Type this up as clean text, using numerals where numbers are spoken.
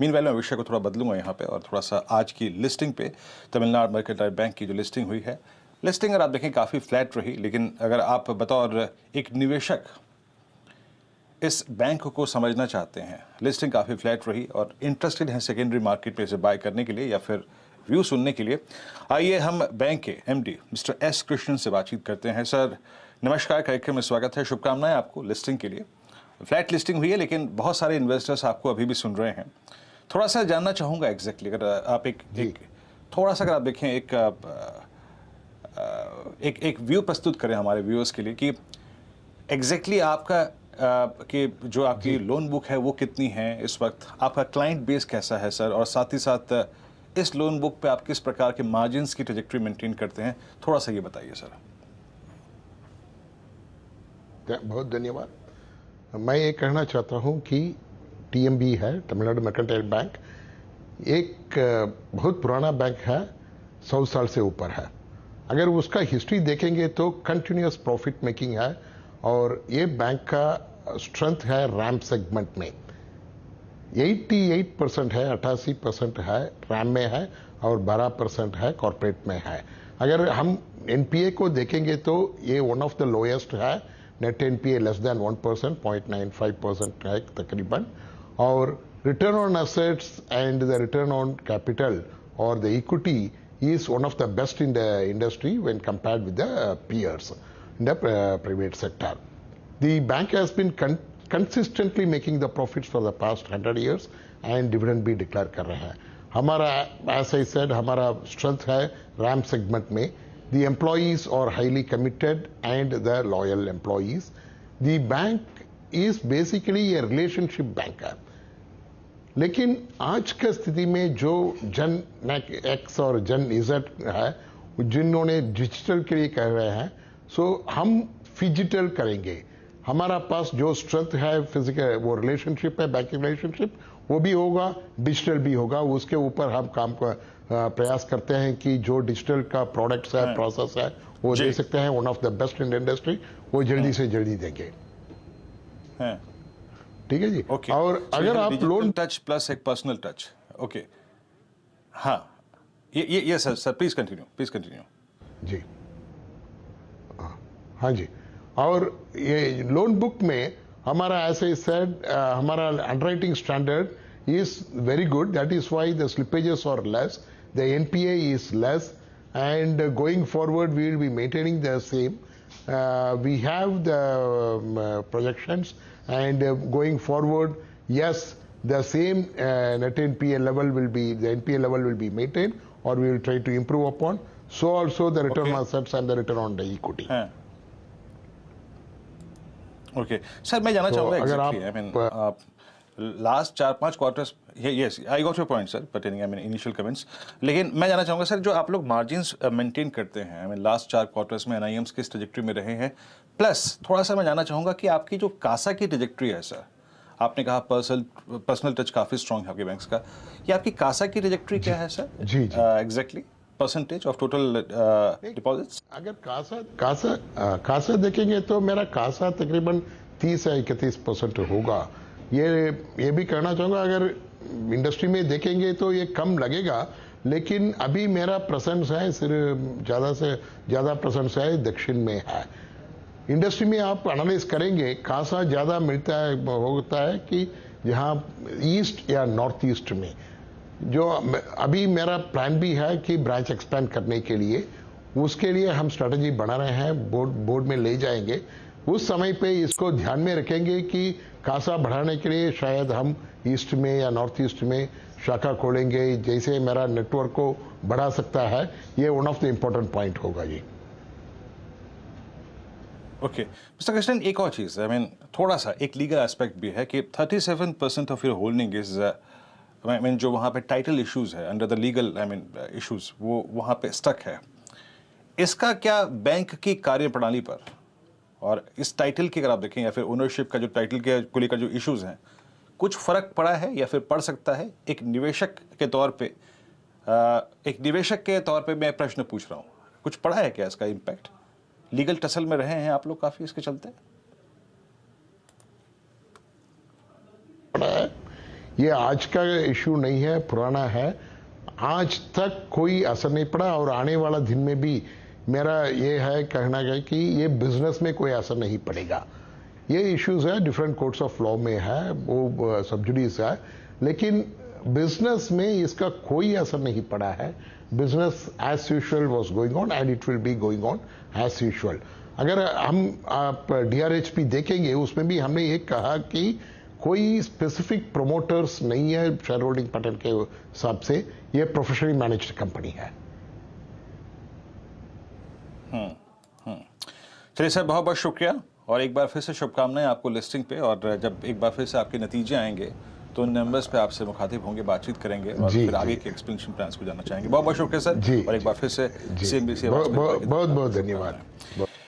Meanwhile मैं विषय को थोड़ा बदलूंगा यहाँ पे और थोड़ा सा आज की लिस्टिंग पे तमिलनाडु मर्केंटाइल बैंक की जो लिस्टिंग हुई है, लिस्टिंग अगर आप देखें काफ़ी फ्लैट रही, लेकिन अगर आप बतौर एक निवेशक इस बैंक को समझना चाहते हैं, लिस्टिंग काफ़ी फ्लैट रही और इंटरेस्टेड हैं सेकेंडरी मार्केट में इसे बाय करने के लिए या फिर व्यू सुनने के लिए, आइए हम बैंक के एमडी मिस्टर एस कृष्णन से बातचीत करते हैं। सर नमस्कार, कार्यक्रम में स्वागत है, शुभकामनाएं आपको लिस्टिंग के लिए। फ्लैट लिस्टिंग हुई है लेकिन बहुत सारे इन्वेस्टर्स आपको अभी भी सुन रहे हैं। थोड़ा सा जानना चाहूँगा एग्जैक्टली अगर आप एक थोड़ा सा अगर आप देखें एक व्यू प्रस्तुत करें हमारे व्यूअर्स के लिए कि एग्जैक्टली आपका कि जो आपकी लोन बुक है वो कितनी है इस वक्त, आपका क्लाइंट बेस कैसा है सर, और साथ ही साथ इस लोन बुक पे आप किस प्रकार के मार्जिन्स की ट्रेजेक्टरी मेंटेन करते हैं, थोड़ा सा ये बताइए सर। बहुत धन्यवाद। मैं ये कहना चाहता हूँ कि टीएमबी है, तमिलनाडु मर्केंटाइल बैंक, एक बहुत पुराना बैंक है, 100 साल से ऊपर है। अगर उसका हिस्ट्री देखेंगे तो कंटिन्यूस प्रॉफिट मेकिंग है और ये बैंक का स्ट्रेंथ है रैम सेगमेंट में। 88% है, 88% है रैम में है और 12% है कॉर्पोरेट में है। अगर हम एनपीए को देखेंगे तो ये वन ऑफ द लोएस्ट है, नेट एनपीए लेस देन 1%, 0.95% है तकरीबन, और return on assets and the return on capital और the equity is one of the best in the industry when compared with the peers in the private sector. The bank has been consistently making the profits for the past 100 years and dividend भी declare कर रहे हैं। हमारा, as I said, हमारा strength है RAM segment में। The employees are highly committed and the loyal employees. The bank is basically a relationship banker. लेकिन आज की स्थिति में जो जन एक्स और जन इजेड है, जिन्होंने डिजिटल के लिए कह रहे हैं, सो हम फिजिटल करेंगे। हमारा पास जो स्ट्रेंथ है फिजिकल, वो रिलेशनशिप है, बैंकिंग रिलेशनशिप, वो भी होगा, डिजिटल भी होगा। उसके ऊपर हम काम का प्रयास करते हैं कि जो डिजिटल का प्रोडक्ट्स है, प्रोसेस है, वो दे सकते हैं। One of the best in industry, वो जल्दी से जल्दी देंगे। ठीक है जी। ओके। और अगर आप लोन टच प्लस एक पर्सनल टच। ओके, हाँ, ये सर प्लीज कंटिन्यू। जी हाँ जी। और ये लोन बुक में हमारा, ऐसे सेड, हमारा underwriting standard is very good. That is why the slippages are less, the NPA is less, and going forward we will be maintaining the same. We have the projections, and going forward, yes, the same net NPA level will be, the NPA level will be maintained, or we will try to improve upon. So also the return on assets and the return on the equity. Okay sir, मैं जानना चाहूँगा अगर आप last 4-5 quarters, yes I got your point sir pertaining initial comments, लेकिन मैं जानना चाहूँगा sir, जो आप लोग मार्जिन्स मेंटेन करते हैं, लास्ट 4 क्वार्टर्स में एनआईएम्स किस ट्रेजेक्टरी में रहे हैं, प्लस थोड़ा सा मैं जानना चाहूँगा कि आपकी जो कासा की ट्रेजेक्टरी है सर, आपने कहा पर्सनल टच काफ़ी स्ट्रॉन्ग है आपके बैंक्स का, ये आपकी कासा की ट्रेजेक्टरी क्या है सर? जी exactly percentage of total deposits. अगर कासा देखेंगे तो मेरा कासा तकरीबन 30 या 31% होगा। ये भी कहना चाहूँगा, अगर इंडस्ट्री में देखेंगे तो ये कम लगेगा, लेकिन अभी मेरा प्रेजेंस है सिर्फ ज़्यादा से ज़्यादा प्रेजेंस है दक्षिण में है। इंडस्ट्री में आप एनालाइज करेंगे, कासा ज़्यादा मिलता है, होता है कि जहाँ ईस्ट या नॉर्थ ईस्ट में। जो अभी मेरा प्लान भी है कि ब्रांच एक्सपेंड करने के लिए, उसके लिए हम स्ट्रेटजी बना रहे हैं, बोर्ड में ले जाएंगे। उस समय पे इसको ध्यान में रखेंगे कि कासा बढ़ाने के लिए शायद हम ईस्ट में या नॉर्थ ईस्ट में शाखा खोलेंगे, जैसे मेरा नेटवर्क को बढ़ा सकता है। ये one of the important point होगा जी। ओके मिस्टर कृष्णन, एक और चीज़, थोड़ा सा एक लीगल एस्पेक्ट भी है कि 37% ऑफ योर होल्डिंग इज, जो वहाँ पे टाइटल इश्यूज है, अंडर द लीगल इश्यूज, वो वहाँ पे स्टक है। इसका क्या बैंक की कार्यप्रणाली पर और इस टाइटल की अगर आप देखें, या फिर ओनरशिप का जो टाइटल के को लेकर जो इश्यूज हैं, कुछ फर्क पड़ा है या फिर पड़ सकता है? एक निवेशक के तौर पे मैं प्रश्न पूछ रहा हूँ, कुछ पड़ा है क्या इसका इम्पैक्ट? लीगल टसल में रहे हैं आप लोग काफी इसके चलते? ये आज का इशू नहीं है, पुराना है। आज तक कोई असर नहीं पड़ा और आने वाला दिन में भी मेरा ये है कहना है कि ये बिजनेस में कोई असर नहीं पड़ेगा। ये इश्यूज है, डिफरेंट कोर्ट्स ऑफ लॉ में है, वो सब्जुडीज है, लेकिन बिजनेस में इसका कोई असर नहीं पड़ा है। Business as usual was going on and it will be going on as usual. अगर हम आप DRHP देखेंगे, उसमें भी हमने ये कहा कि कोई स्पेसिफिक प्रोमोटर्स नहीं है शेयर होल्डिंग पैटर्न के हिसाब से, ये प्रोफेशनली मैनेज्ड कंपनी है। चलिए सर, बहुत बहुत शुक्रिया और एक बार फिर से शुभकामनाएं आपको लिस्टिंग पे। और जब एक बार फिर से आपके नतीजे आएंगे तो उन नंबर्स पे आपसे मुखातिब होंगे, बातचीत करेंगे और फिर आगे के एक्सपेंशन प्लान्स को जानना चाहेंगे। बहुत बहुत शुक्रिया सर, और एक बार फिर से CNBC बहुत बहुत धन्यवाद।